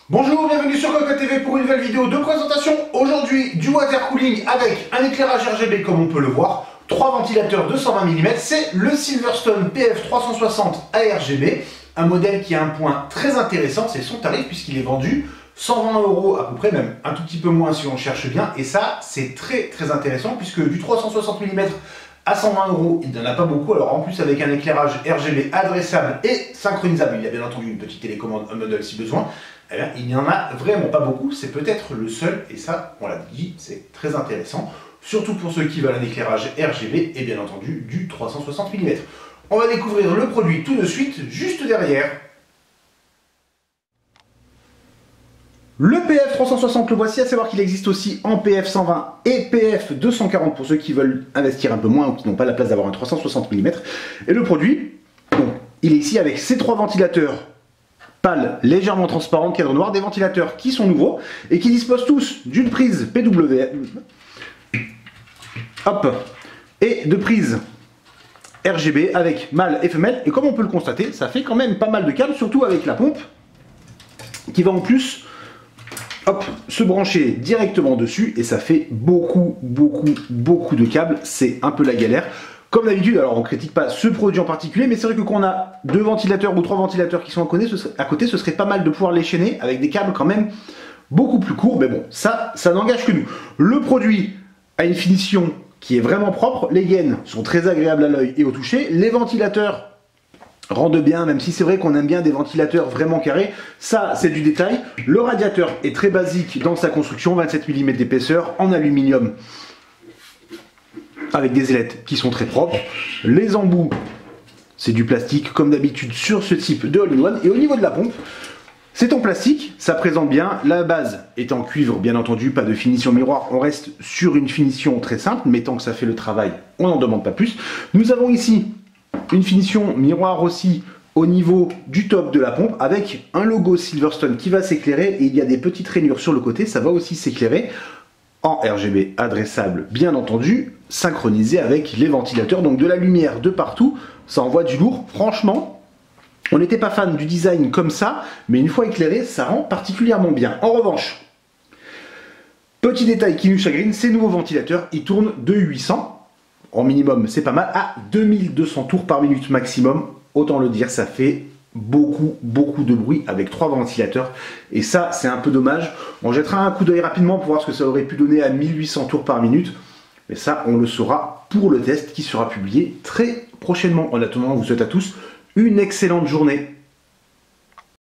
Bonjour, bienvenue sur Cocotte TV pour une nouvelle vidéo de présentation. Aujourd'hui, du water cooling avec un éclairage RGB comme on peut le voir, 3 ventilateurs de 120 mm, c'est le Silverstone PF360 ARGB, un modèle qui a un point très intéressant, c'est son tarif puisqu'il est vendu 120 € à peu près, même un tout petit peu moins si on cherche bien, et ça c'est très intéressant puisque du 360 mm à 120 €, il n'en a pas beaucoup. Alors en plus avec un éclairage RGB adressable et synchronisable, il y a bien entendu une petite télécommande modèle si besoin, eh bien, il n'y en a vraiment pas beaucoup, c'est peut-être le seul, et ça, on l'a dit, c'est très intéressant, surtout pour ceux qui veulent un éclairage RGB et bien entendu du 360 mm. On va découvrir le produit tout de suite, juste derrière. Le PF360, le voici, à savoir qu'il existe aussi en PF120 et PF240 pour ceux qui veulent investir un peu moins ou qui n'ont pas la place d'avoir un 360 mm. Et le produit, bon, il est ici avec ces 3 ventilateurs pâle légèrement transparente, cadre noir, des ventilateurs qui sont nouveaux et qui disposent tous d'une prise PWM, hop, et de prises RGB avec mâle et femelle. Et comme on peut le constater, ça fait quand même pas mal de câbles, surtout avec la pompe qui va en plus, hop, se brancher directement dessus et ça fait beaucoup de câbles. C'est un peu la galère. Comme d'habitude, alors on ne critique pas ce produit en particulier, mais c'est vrai que quand on a 2 ventilateurs ou 3 ventilateurs qui sont à côté, ce serait pas mal de pouvoir les chaîner avec des câbles quand même beaucoup plus courts. Mais bon, ça n'engage que nous. Le produit a une finition qui est vraiment propre. Les gaines sont très agréables à l'œil et au toucher. Les ventilateurs rendent bien, même si c'est vrai qu'on aime bien des ventilateurs vraiment carrés. Ça, c'est du détail. Le radiateur est très basique dans sa construction, 27 mm d'épaisseur, en aluminium, avec des ailettes qui sont très propres. Les embouts, c'est du plastique comme d'habitude sur ce type de all-in-one. Et au niveau de la pompe, c'est en plastique, ça présente bien. La base est en cuivre, bien entendu, pas de finition miroir. On reste sur une finition très simple, mais tant que ça fait le travail, on n'en demande pas plus. Nous avons ici une finition miroir aussi au niveau du top de la pompe avec un logo Silverstone qui va s'éclairer et il y a des petites rainures sur le côté, ça va aussi s'éclairer en RGB adressable, bien entendu, synchronisé avec les ventilateurs, donc de la lumière de partout, ça envoie du lourd. Franchement, on n'était pas fan du design comme ça, mais une fois éclairé, ça rend particulièrement bien. En revanche, petit détail qui nous chagrine, ces nouveaux ventilateurs, ils tournent de 800, en minimum c'est pas mal, à 2200 tours par minute maximum. Autant le dire, ça fait beaucoup de bruit avec 3 ventilateurs et ça c'est un peu dommage. On jettera un coup d'œil rapidement pour voir ce que ça aurait pu donner à 1800 tours par minute, mais ça on le saura pour le test qui sera publié très prochainement. En attendant, on vous souhaite à tous une excellente journée.